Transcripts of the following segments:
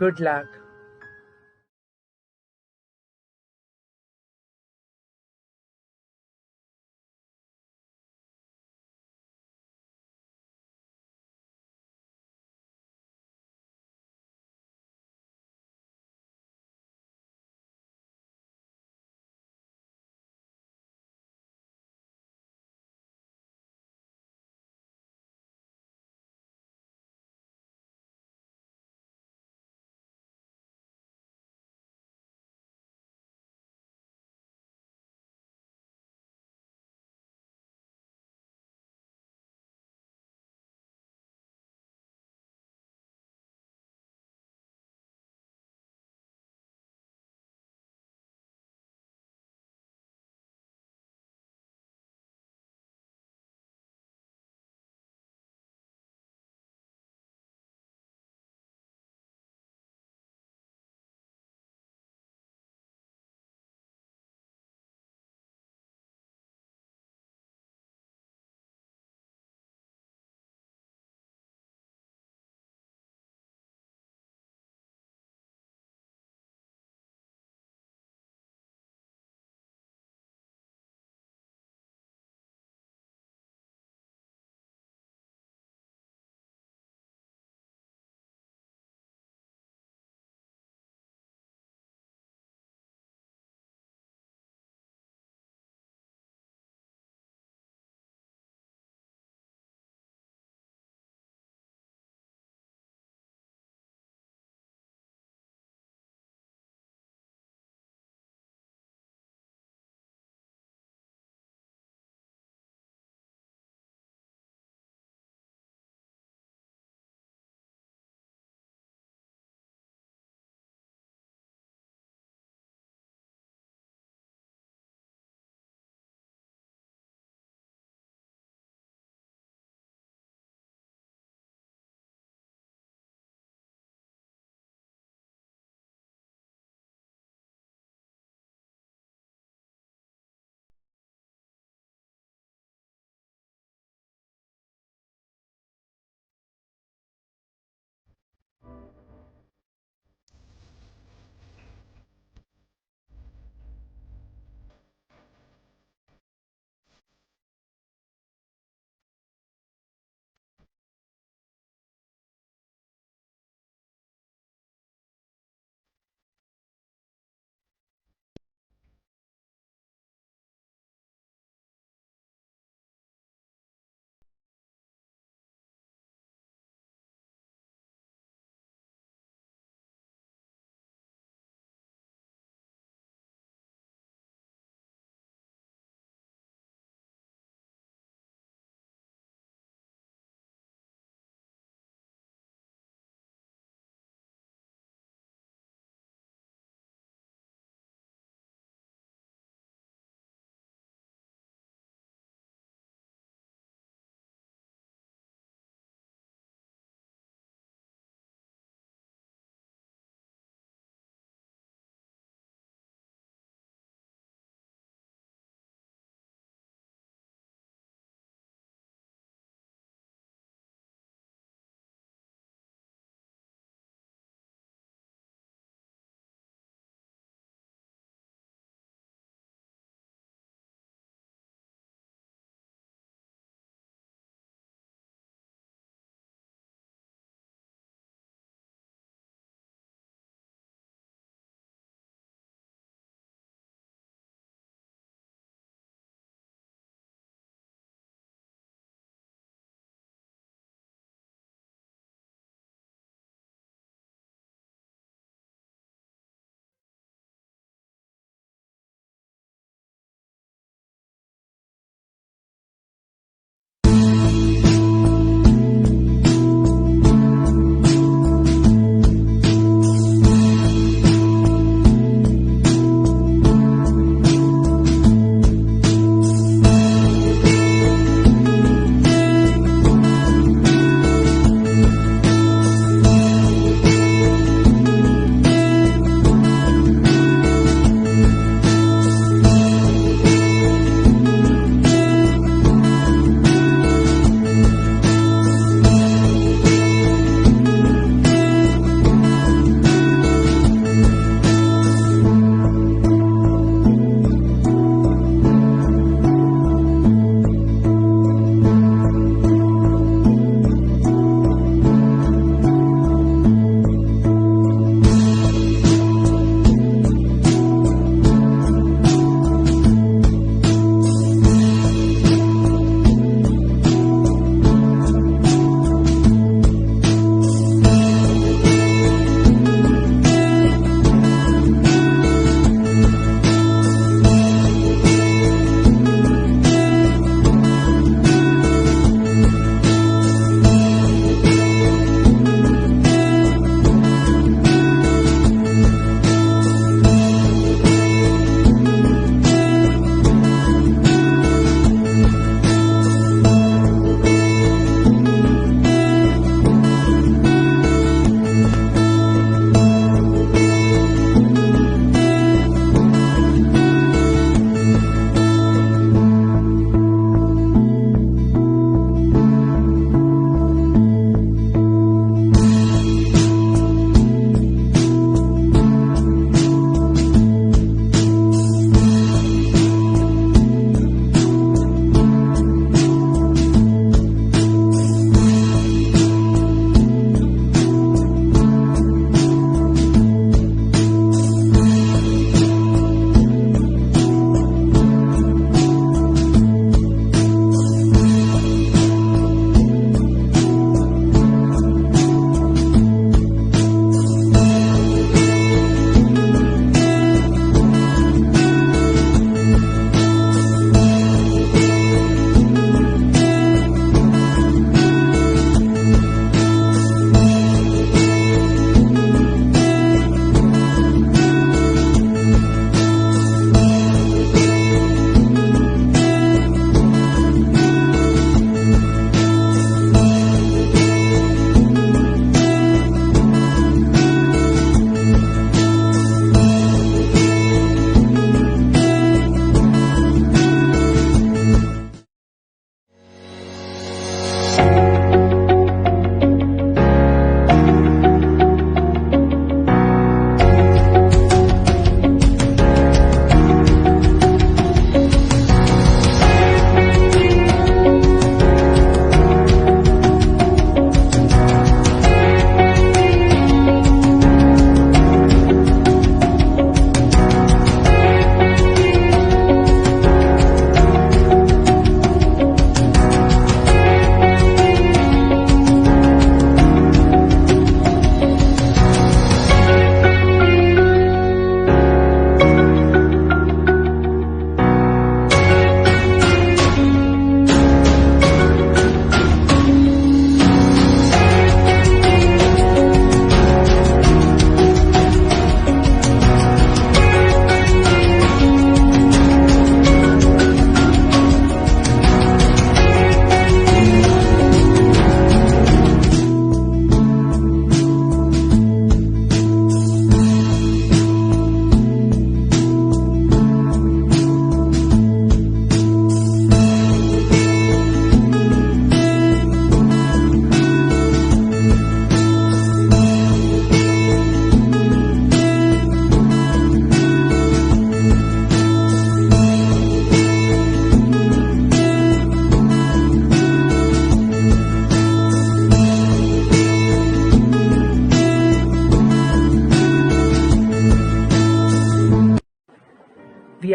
Good luck.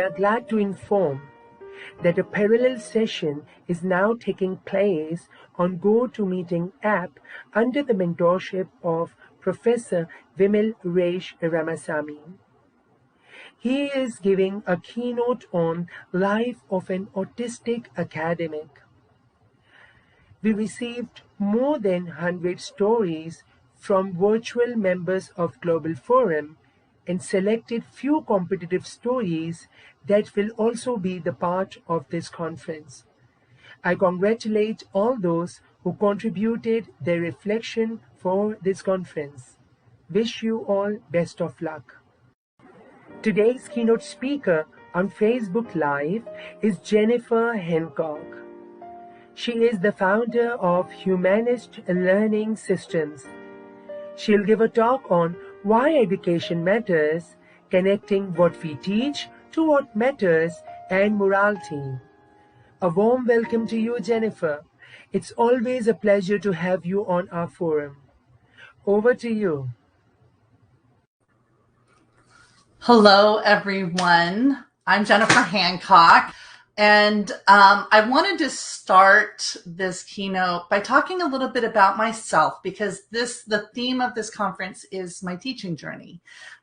are glad to inform that a parallel session is now taking place on GoToMeeting app under the mentorship of Professor Vimal Reish Ramasamy. He is giving a keynote on Life of an Autistic Academic. We received more than 100 stories from virtual members of Global Forum and selected few competitive stories that will also be the part of this conference. I congratulate all those who contributed their reflection for this conference. Wish you all best of luck. Today's keynote speaker on Facebook Live is Jennifer Hancock. She is the founder of Humanist Learning Systems. She'll give a talk on why education matters, connecting what we teach to what matters, and morality. A warm welcome to you, Jennifer. It's always a pleasure to have you on our forum. Over to you. Hello, everyone. I'm Jennifer Hancock. And I wanted to start this keynote by talking a little bit about myself, because the theme of this conference is my teaching journey.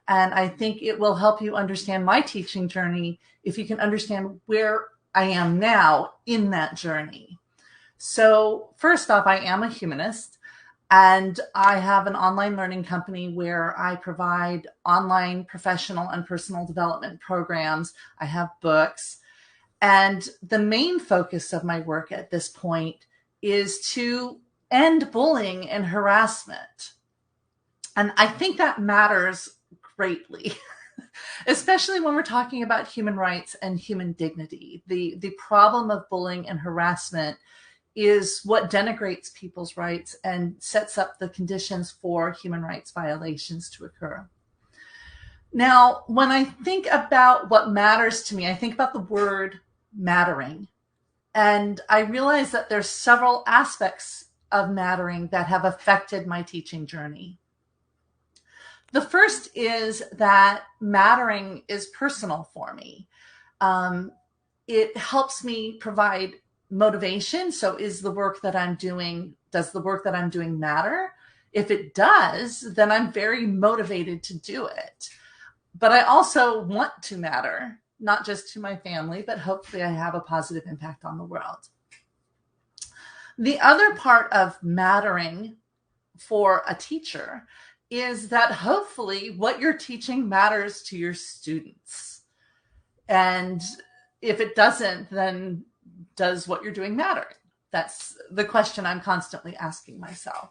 And I think it will help you understand my teaching journey if you can understand where I am now in that journey. So first off, I am a humanist, and I have an online learning company where I provide online professional and personal development programs. I have books. And the main focus of my work at this point is to end bullying and harassment. And I think that matters greatly, especially when we're talking about human rights and human dignity. The problem of bullying and harassment is what denigrates people's rights and sets up the conditions for human rights violations to occur. Now, when I think about what matters to me, I think about the word mattering. And I realize that there's several aspects of mattering that have affected my teaching journey. The first is that mattering is personal for me. It helps me provide motivation. So does the work that I'm doing matter? If it does, then I'm very motivated to do it. But I also want to matter, not just to my family, but hopefully I have a positive impact on the world. The other part of mattering for a teacher is that hopefully what you're teaching matters to your students. And if it doesn't, then does what you're doing matter? That's the question I'm constantly asking myself.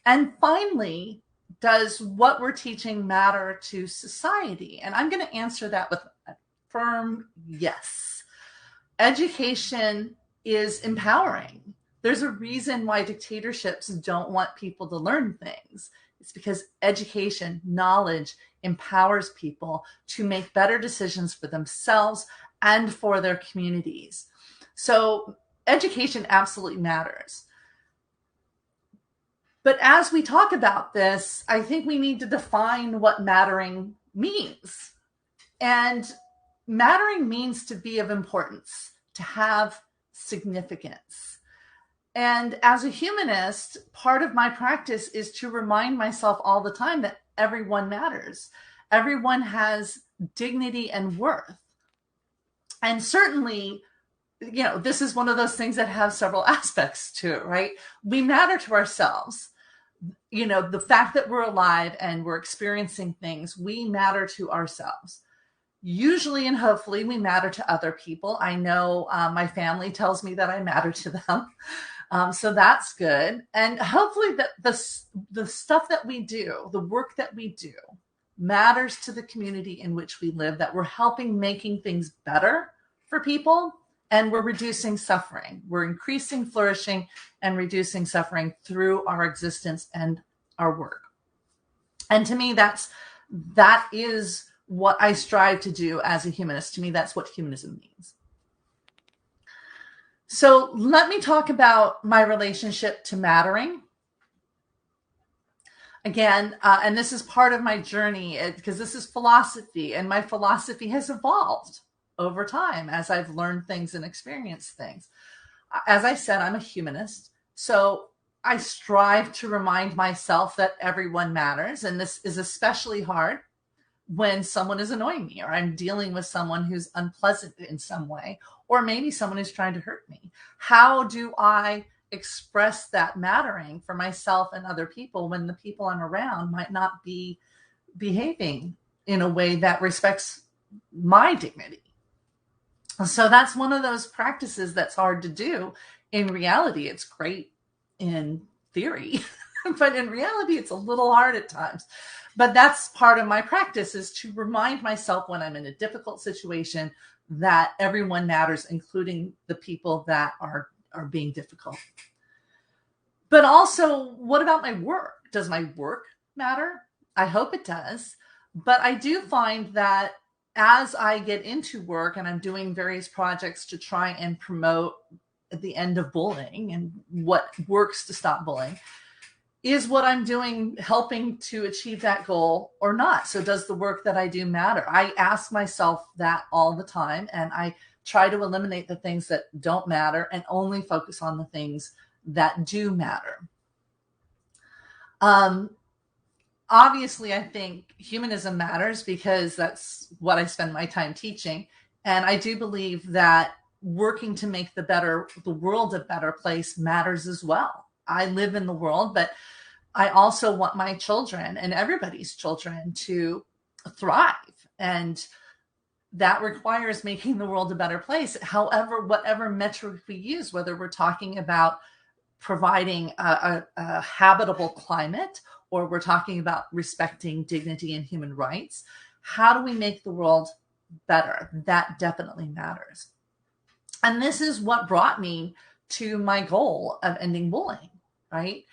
And finally, does what we're teaching matter to society? And I'm going to answer that with firm yes. Education is empowering. There's a reason why dictatorships don't want people to learn things. It's because education, knowledge, empowers people to make better decisions for themselves and for their communities. So education absolutely matters. But as we talk about this, I think we need to define what mattering means. And mattering means to be of importance, to have significance. And as a humanist, part of my practice is to remind myself all the time that everyone matters. Everyone has dignity and worth. And certainly, this is one of those things that have several aspects to it, right? We matter to ourselves. The fact that we're alive and we're experiencing things, we matter to ourselves. Usually and hopefully we matter to other people. I know my family tells me that I matter to them. So that's good. And hopefully that the stuff that we do, the work that we do, matters to the community in which we live, that we're helping making things better for people, and we're reducing suffering. We're increasing flourishing and reducing suffering through our existence and our work. And to me, that is what I strive to do as a humanist. To me, that's what humanism means. So let me talk about my relationship to mattering. Again, and this is part of my journey, because this is philosophy, and my philosophy has evolved over time as I've learned things and experienced things. As I said, I'm a humanist. So I strive to remind myself that everyone matters. And this is especially hard when someone is annoying me, or I'm dealing with someone who's unpleasant in some way, or maybe someone who's trying to hurt me. How do I express that mattering for myself and other people when the people I'm around might not be behaving in a way that respects my dignity? So that's one of those practices that's hard to do. In reality, it's great in theory, but in reality, it's a little hard at times. But that's part of my practice, is to remind myself when I'm in a difficult situation that everyone matters, including the people that are being difficult. But also, what about my work? Does my work matter? I hope it does. But I do find that as I get into work and I'm doing various projects to try and promote the end of bullying and what works to stop bullying, is what I'm doing helping to achieve that goal or not? So does the work that I do matter? I ask myself that all the time, and I try to eliminate the things that don't matter and only focus on the things that do matter. Obviously, I think humanism matters because that's what I spend my time teaching. And I do believe that working to make the world a better place matters as well. I live in the world, but I also want my children and everybody's children to thrive. And that requires making the world a better place. However, whatever metric we use, whether we're talking about providing a habitable climate, or we're talking about respecting dignity and human rights, how do we make the world better? That definitely matters. And this is what brought me to my goal of ending bullying, right?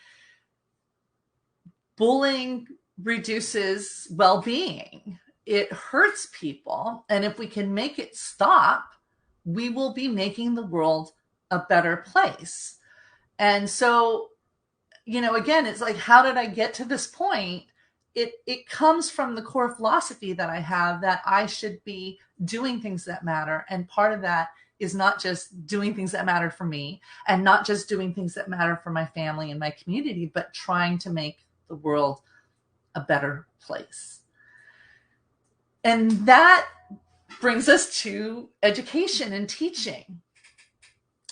Bullying reduces well-being. It hurts people. And if we can make it stop, we will be making the world a better place. And so, again, it's like, how did I get to this point? It comes from the core philosophy that I have, that I should be doing things that matter. And part of that is not just doing things that matter for me, and not just doing things that matter for my family and my community, but trying to make the world a better place. And that brings us to education and teaching.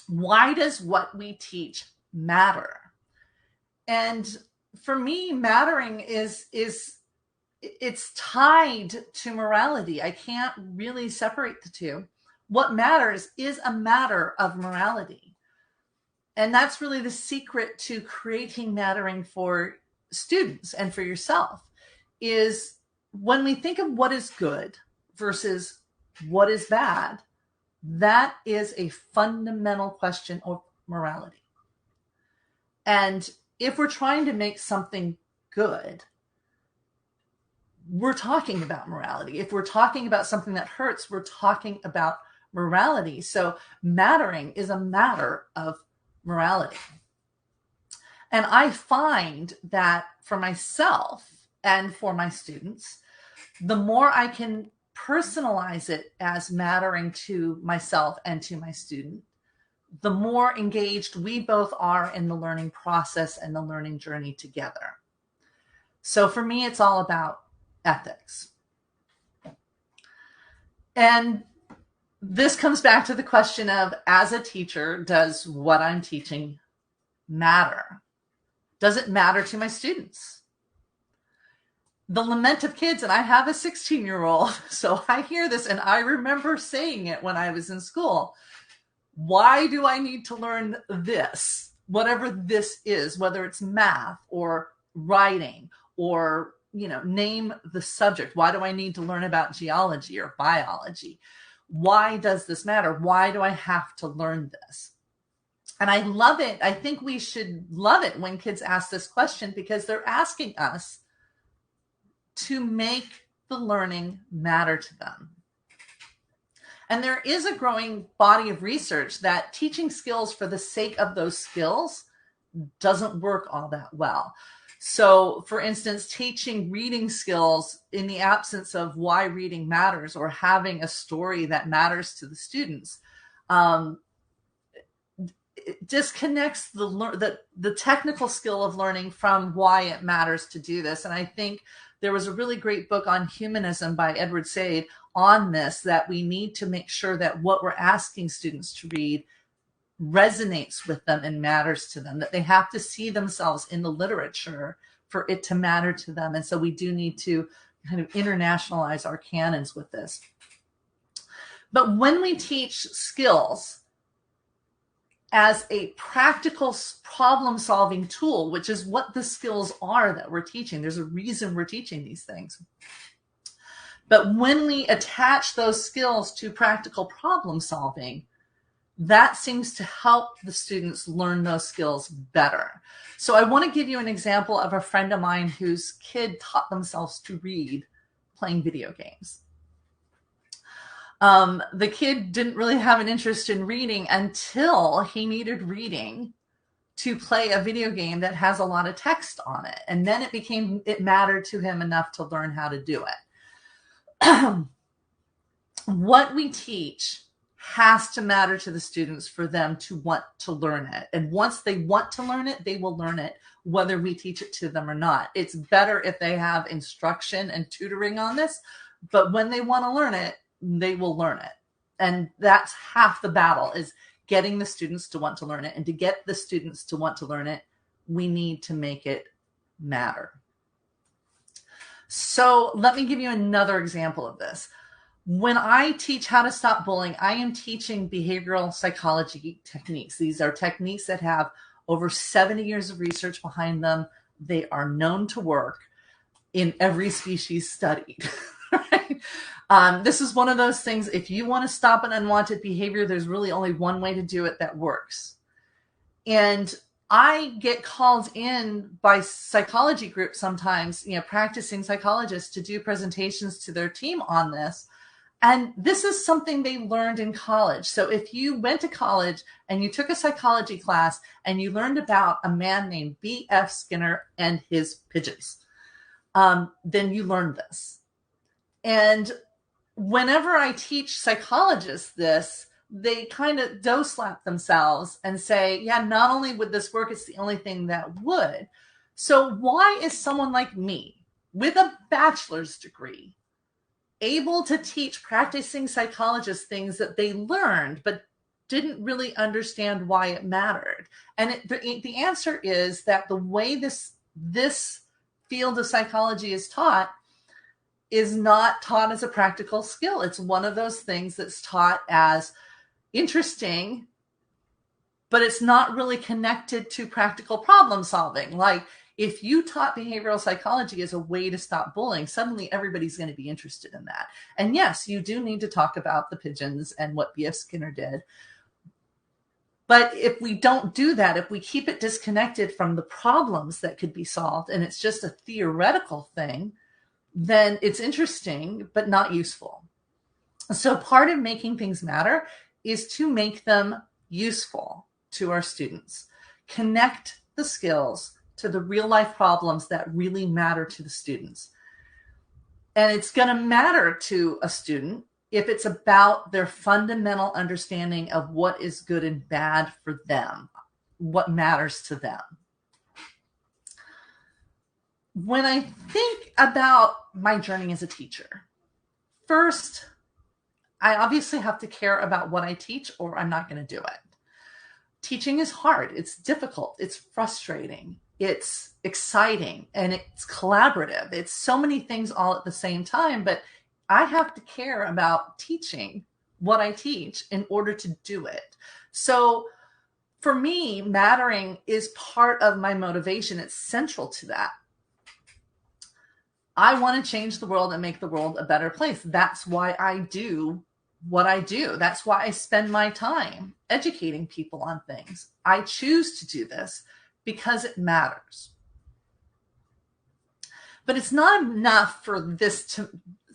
Why does what we teach matter? And for me, mattering is it's tied to morality. I can't really separate the two. What matters is a matter of morality. And that's really the secret to creating mattering for students and for yourself, is when we think of what is good versus what is bad, that is a fundamental question of morality. And if we're trying to make something good, we're talking about morality. If we're talking about something that hurts, we're talking about morality. So mattering is a matter of morality. And I find that for myself and for my students, the more I can personalize it as mattering to myself and to my student, the more engaged we both are in the learning process and the learning journey together. So for me, it's all about ethics. And this comes back to the question of, as a teacher, does what I'm teaching matter? Does it matter to my students? The lament of kids, and I have a 16-year-old, so I hear this, and I remember saying it when I was in school. Why do I need to learn this? Whatever this is, whether it's math or writing or, name the subject. Why do I need to learn about geology or biology? Why does this matter? Why do I have to learn this? And I love it. I think we should love it when kids ask this question, because they're asking us to make the learning matter to them. And there is a growing body of research that teaching skills for the sake of those skills doesn't work all that well. So, for instance, teaching reading skills in the absence of why reading matters, or having a story that matters to the students, it disconnects the technical skill of learning from why it matters to do this. And I think there was a really great book on humanism by Edward Said on this, that we need to make sure that what we're asking students to read resonates with them and matters to them, that they have to see themselves in the literature for it to matter to them. And so we do need to kind of internationalize our canons with this. But when we teach skills as a practical problem-solving tool, which is what the skills are that we're teaching, there's a reason we're teaching these things. But when we attach those skills to practical problem solving, that seems to help the students learn those skills better. So I want to give you an example of a friend of mine whose kid taught themselves to read playing video games. The kid didn't really have an interest in reading until he needed reading to play a video game that has a lot of text on it. And then it mattered to him enough to learn how to do it. What we teach has to matter to the students for them to want to learn it. And once they want to learn it, they will learn it, whether we teach it to them or not. It's better if they have instruction and tutoring on this, but when they want to learn it, they will learn it. And that's half the battle, is getting the students to want to learn it. And to get the students to want to learn it, we need to make it matter. So let me give you another example of this. When I teach how to stop bullying, I am teaching behavioral psychology techniques. These are techniques that have over 70 years of research behind them. They are known to work in every species studied. Right? This is one of those things, if you want to stop an unwanted behavior, there's really only one way to do it that works. And I get called in by psychology groups sometimes, practicing psychologists, to do presentations to their team on this. And this is something they learned in college. So if you went to college and you took a psychology class and you learned about a man named B.F. Skinner and his pigeons, then you learned this. And whenever I teach psychologists this, they kind of doe-slap themselves and say, yeah, not only would this work, it's the only thing that would. So why is someone like me with a bachelor's degree able to teach practicing psychologists things that they learned but didn't really understand why it mattered? And the answer is that the way this field of psychology is taught is not taught as a practical skill. It's one of those things that's taught as interesting, but it's not really connected to practical problem solving. Like, if you taught behavioral psychology as a way to stop bullying, suddenly everybody's going to be interested in that. And yes, you do need to talk about the pigeons and what B.F. Skinner did. But if we don't do that, if we keep it disconnected from the problems that could be solved, and it's just a theoretical thing, then it's interesting, but not useful. So part of making things matter is to make them useful to our students. Connect the skills to the real life problems that really matter to the students. And it's going to matter to a student if it's about their fundamental understanding of what is good and bad for them, what matters to them. When I think about my journey as a teacher, first, I obviously have to care about what I teach, or I'm not going to do it. Teaching is hard. It's difficult. It's frustrating. It's exciting, and it's collaborative. It's so many things all at the same time, but I have to care about teaching what I teach in order to do it. So for me, mattering is part of my motivation. It's central to that. I want to change the world and make the world a better place. That's why I do what I do. That's why I spend my time educating people on things. I choose to do this because it matters. But it's not enough for this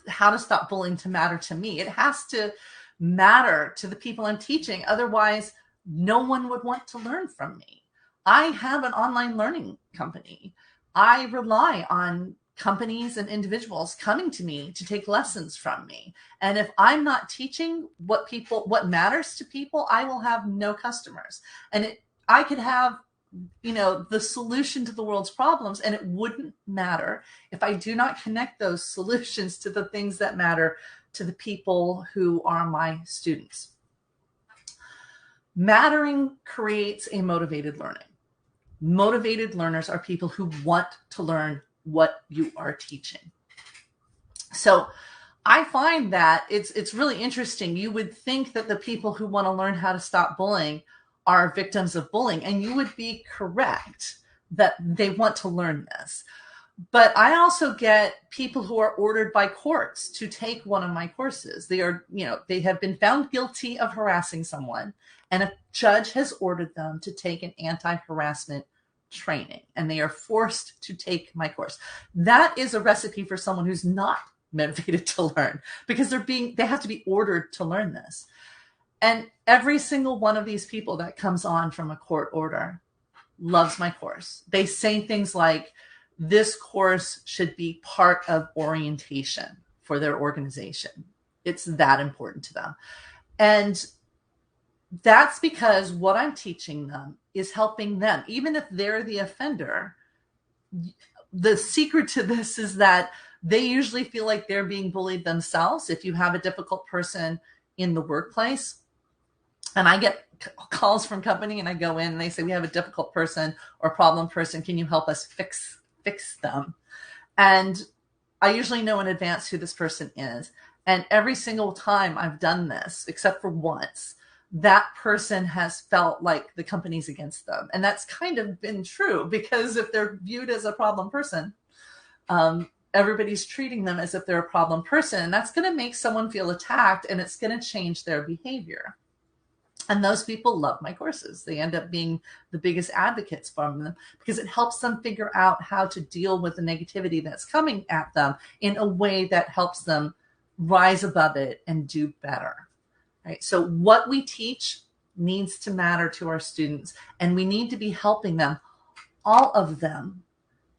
how to stop bullying to matter to me. It has to matter to the people I'm teaching. Otherwise, no one would want to learn from me. I have an online learning company. I rely on companies and individuals coming to me to take lessons from me. And if I'm not teaching what matters to people, I will have no customers. And I could have, the solution to the world's problems, and it wouldn't matter if I do not connect those solutions to the things that matter to the people who are my students. Mattering creates a motivated learning. Motivated learners are people who want to learn what you are teaching. So I find that it's really interesting. You would think that the people who want to learn how to stop bullying are victims of bullying, and you would be correct that they want to learn this. But I also get people who are ordered by courts to take one of my courses. They have been found guilty of harassing someone, and a judge has ordered them to take an anti-harassment training, and they are forced to take my course. That is a recipe for someone who's not motivated to learn, because they have to be ordered to learn this. And every single one of these people that comes on from a court order loves my course. They say things like, this course should be part of orientation for their organization. It's that important to them. And that's because what I'm teaching them is helping them. Even if they're the offender, the secret to this is that they usually feel like they're being bullied themselves. If you have a difficult person in the workplace, and I get calls from company and I go in and they say, we have a difficult person or problem person. Can you help us fix them? And I usually know in advance who this person is. And every single time I've done this, except for once, that person has felt like the company's against them. And that's kind of been true, because if they're viewed as a problem person, everybody's treating them as if they're a problem person. And that's going to make someone feel attacked, and it's going to change their behavior. And those people love my courses. They end up being the biggest advocates for them, because it helps them figure out how to deal with the negativity that's coming at them in a way that helps them rise above it and do better. Right? So what we teach needs to matter to our students, and we need to be helping them, all of them,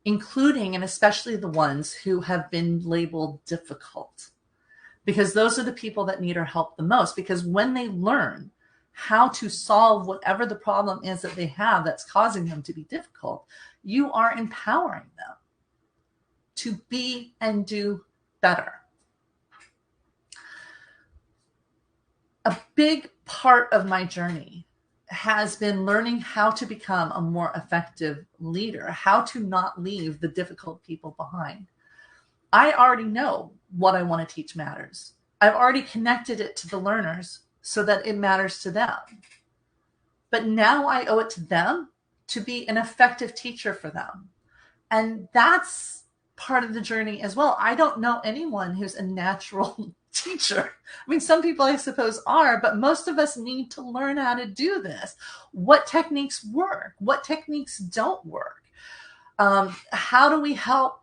including and especially the ones who have been labeled difficult, because those are the people that need our help the most. Because when they learn how to solve whatever the problem is that they have that's causing them to be difficult, you are empowering them to be and do better. A big part of my journey has been learning how to become a more effective leader, how to not leave the difficult people behind. I already know what I want to teach matters. I've already connected it to the learners so that it matters to them. But now I owe it to them to be an effective teacher for them. And that's part of the journey as well. I don't know anyone who's a natural teacher. I mean, some people I suppose are, but most of us need to learn how to do this. What techniques work? What techniques don't work? How do we help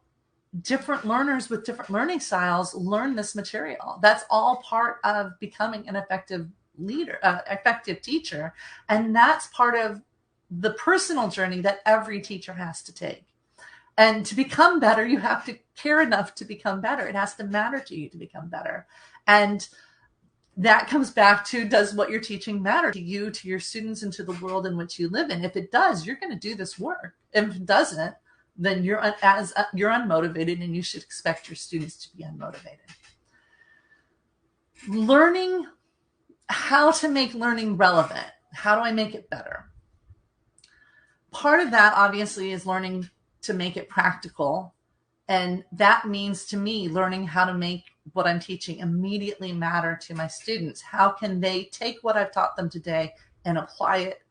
different learners with different learning styles learn this material? That's all part of becoming an effective leader, effective teacher. And that's part of the personal journey that every teacher has to take. And to become better, you have to care enough to become better. It has to matter to you to become better. And that comes back to, does what you're teaching matter to you, to your students, and to the world in which you live in? If it does, you're going to do this work. If it doesn't, then you're unmotivated, and you should expect your students to be unmotivated. Learning how to make learning relevant. How do I make it better? Part of that, obviously, is learning to make it practical. And that means, to me, learning how to make what I'm teaching immediately matter to my students. How can they take what I've taught them today and apply it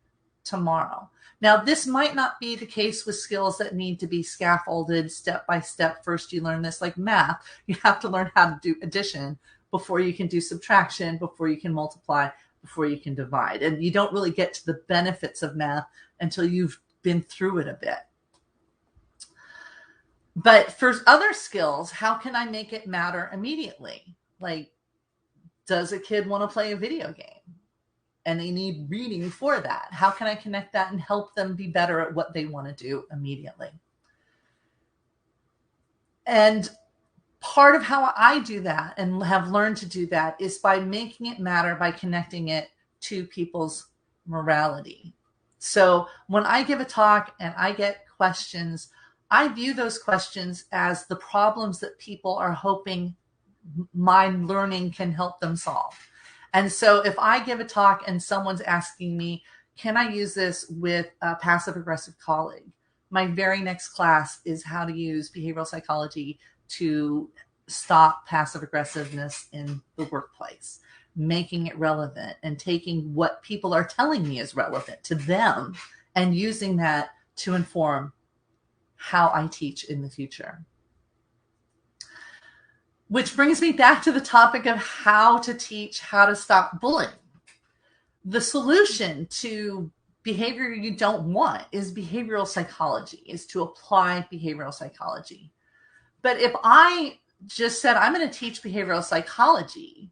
tomorrow? Now, this might not be the case with skills that need to be scaffolded step by step. First, you learn this, like math. You have to learn how to do addition before you can do subtraction, before you can multiply, before you can divide. And you don't really get to the benefits of math until you've been through it a bit. But for other skills, how can I make it matter immediately? Like, does a kid want to play a video game? And they need reading for that. How can I connect that and help them be better at what they want to do immediately? And part of how I do that and have learned to do that is by making it matter, by connecting it to people's morality. So when I give a talk and I get questions, I view those questions as the problems that people are hoping my learning can help them solve. And so if I give a talk and someone's asking me, can I use this with a passive aggressive colleague? My very next class is how to use behavioral psychology to stop passive aggressiveness in the workplace, making it relevant and taking what people are telling me is relevant to them and using that to inform how I teach in the future. Which brings me back to the topic of how to teach how to stop bullying. The solution to behavior you don't want is behavioral psychology, is to apply behavioral psychology. But if I just said, I'm going to teach behavioral psychology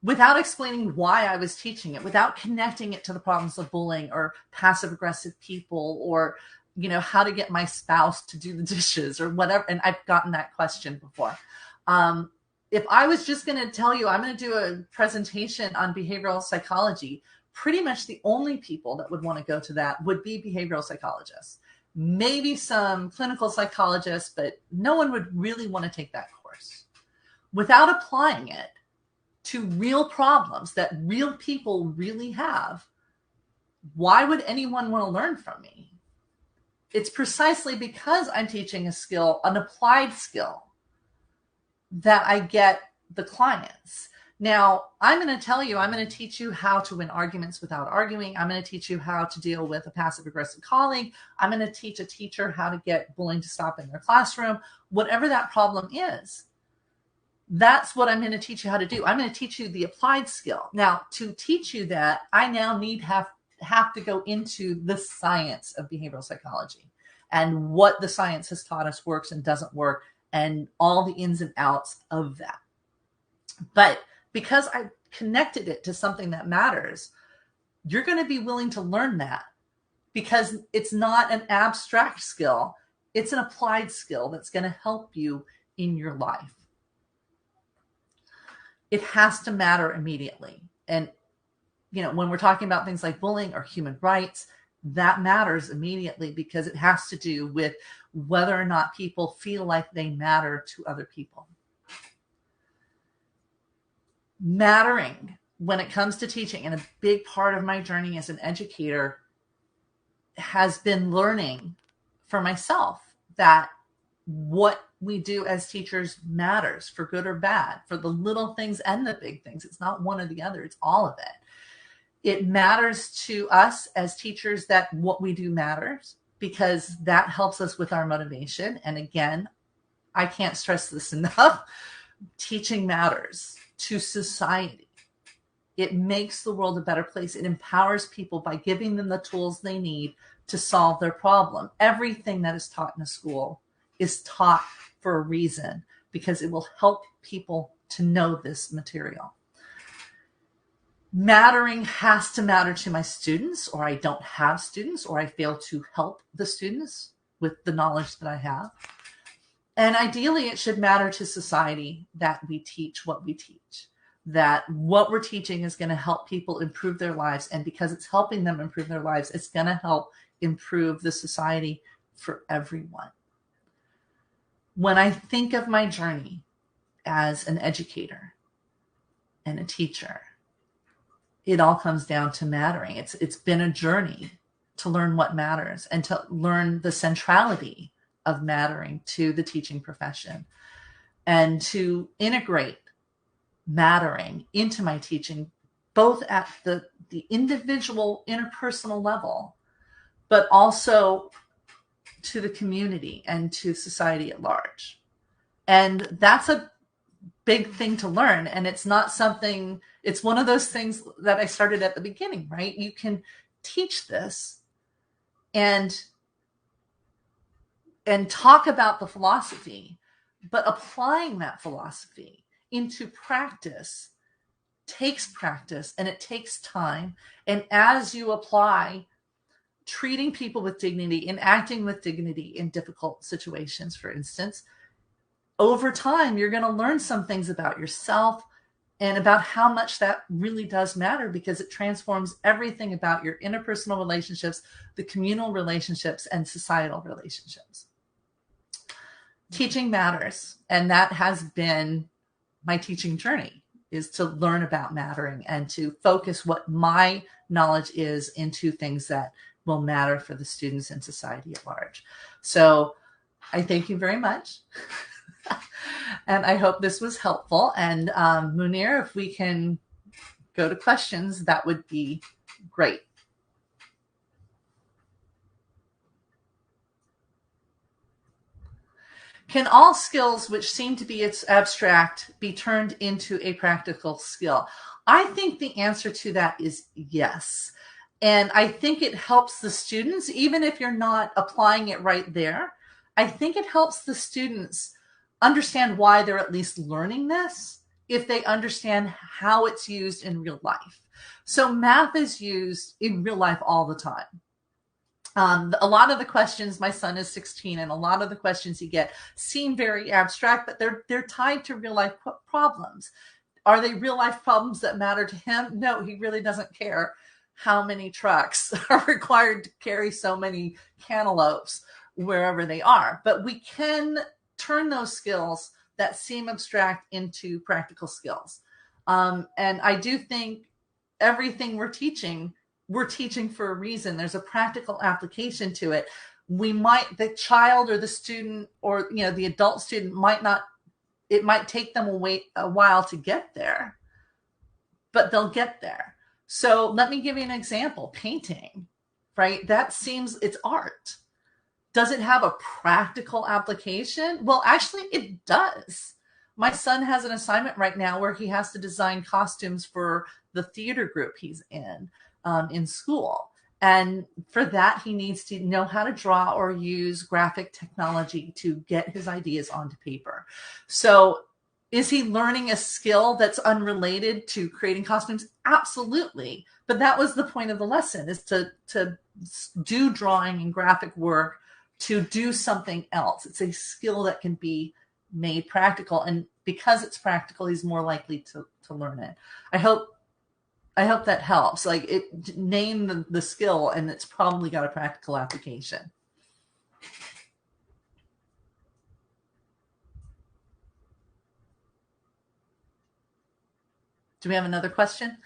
without explaining why I was teaching it, without connecting it to the problems of bullying or passive aggressive people, or, how to get my spouse to do the dishes or whatever. And I've gotten that question before. If I was just going to tell you, I'm going to do a presentation on behavioral psychology, pretty much the only people that would want to go to that would be behavioral psychologists. Maybe some clinical psychologists, but no one would really want to take that course. Without applying it to real problems that real people really have, why would anyone want to learn from me? It's precisely because I'm teaching a skill, an applied skill, that I get the clients. Now, I'm going to tell you, I'm going to teach you how to win arguments without arguing. I'm going to teach you how to deal with a passive aggressive colleague. I'm going to teach a teacher how to get bullying to stop in their classroom. Whatever that problem is, that's what I'm going to teach you how to do. I'm going to teach you the applied skill. Now, to teach you that, I now have to go into the science of behavioral psychology and what the science has taught us works and doesn't work, and all the ins and outs of that. But because I connected it to something that matters, you're going to be willing to learn that, because it's not an abstract skill. It's an applied skill that's going to help you in your life. It has to matter immediately. And, when we're talking about things like bullying or human rights, that matters immediately, because it has to do with whether or not people feel like they matter to other people. Mattering when it comes to teaching, and a big part of my journey as an educator has been learning for myself that what we do as teachers matters, for good or bad, for the little things and the big things. It's not one or the other, it's all of it. It matters to us as teachers that what we do matters, because that helps us with our motivation. And again, I can't stress this enough. Teaching matters to society. It makes the world a better place. It empowers people by giving them the tools they need to solve their problem. Everything that is taught in a school is taught for a reason, because it will help people to know this material. Mattering has to matter to my students, or I don't have students, or I fail to help the students with the knowledge that I have. And ideally, it should matter to society that we teach what we teach, that what we're teaching is going to help people improve their lives. And because it's helping them improve their lives, it's going to help improve the society for everyone. When I think of my journey as an educator and a teacher, it all comes down to mattering. It's been a journey to learn what matters and to learn the centrality of mattering to the teaching profession, and to integrate mattering into my teaching, both at the individual interpersonal level, but also to the community and to society at large. And that's a big thing to learn. And it's not something, it's one of those things that I started at the beginning, right? You can teach this and talk about the philosophy, but applying that philosophy into practice takes practice, and it takes time. And as you apply treating people with dignity and acting with dignity in difficult situations, for instance, over time, you're going to learn some things about yourself and about how much that really does matter, because it transforms everything about your interpersonal relationships, the communal relationships, and societal relationships. Teaching matters, and that has been my teaching journey, is to learn about mattering and to focus what my knowledge is into things that will matter for the students and society at large. So I thank you very much. And I hope this was helpful. And Munir, if we can go to questions, that would be great. Can all skills which seem to be abstract be turned into a practical skill? I think the answer to that is yes. And I think it helps the students, even if you're not applying it right there. I think it helps the students understand why they're at least learning this, if they understand how it's used in real life. So math is used in real life all the time. A lot of the questions, my son is 16, and a lot of the questions he gets seem very abstract, but they're tied to real life problems. Are they real life problems that matter to him? No, he really doesn't care how many trucks are required to carry so many cantaloupes wherever they are. But we can turn those skills that seem abstract into practical skills. And I do think everything we're teaching for a reason. There's a practical application to it. The child or the student or, the adult student it might take them a while to get there, but they'll get there. So let me give you an example. Painting, right? It's art. Does it have a practical application? Well, actually it does. My son has an assignment right now where he has to design costumes for the theater group he's in school. And for that, he needs to know how to draw or use graphic technology to get his ideas onto paper. So is he learning a skill that's unrelated to creating costumes? Absolutely. But that was the point of the lesson, is to do drawing and graphic work, to do something else. It's a skill that can be made practical. And because it's practical, he's more likely to learn it. I hope that helps. Name the skill, and it's probably got a practical application. Do we have another question?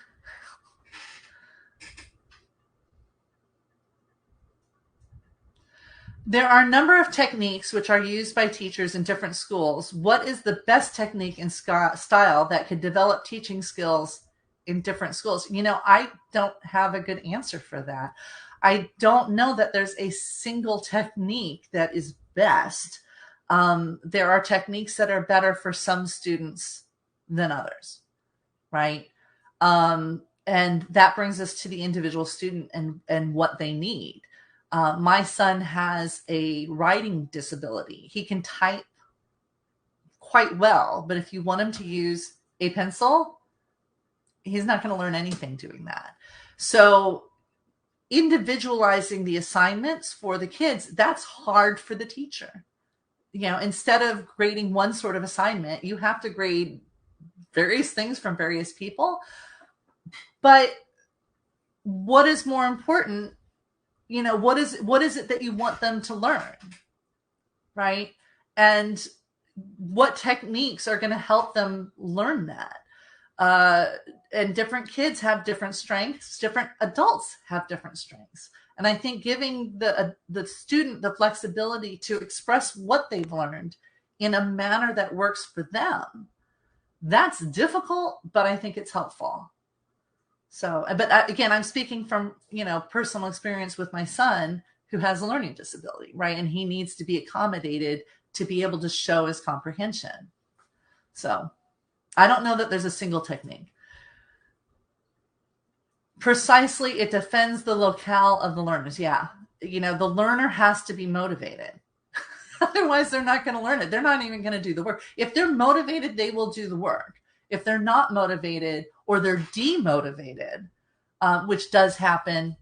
There are a number of techniques which are used by teachers in different schools. What is the best technique and style that could develop teaching skills in different schools? I don't have a good answer for that. I don't know that there's a single technique that is best. There are techniques that are better for some students than others, right? And that brings us to the individual student and what they need. My son has a writing disability. He can type quite well, but if you want him to use a pencil, he's not going to learn anything doing that. So individualizing the assignments for the kids, that's hard for the teacher. Instead of grading one sort of assignment, you have to grade various things from various people. But what is more important? What is it that you want them to learn, right? And what techniques are going to help them learn that? And different kids have different strengths. Different adults have different strengths. And I think giving the student the flexibility to express what they've learned in a manner that works for them, that's difficult, but I think it's helpful. So, but again, I'm speaking from, personal experience with my son who has a learning disability, right? And he needs to be accommodated to be able to show his comprehension. So I don't know that there's a single technique. Precisely, it defends the locale of the learners. Yeah. The learner has to be motivated. Otherwise, they're not going to learn it. They're not even going to do the work. If they're motivated, they will do the work. If they're not motivated or they're demotivated, which does happen,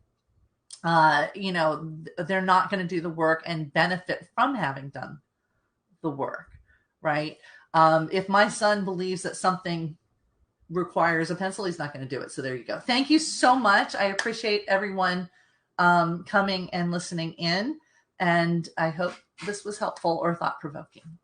they're not going to do the work and benefit from having done the work, right? If my son believes that something requires a pencil, he's not going to do it. So there you go. Thank you so much. I appreciate everyone coming and listening in, and I hope this was helpful or thought-provoking.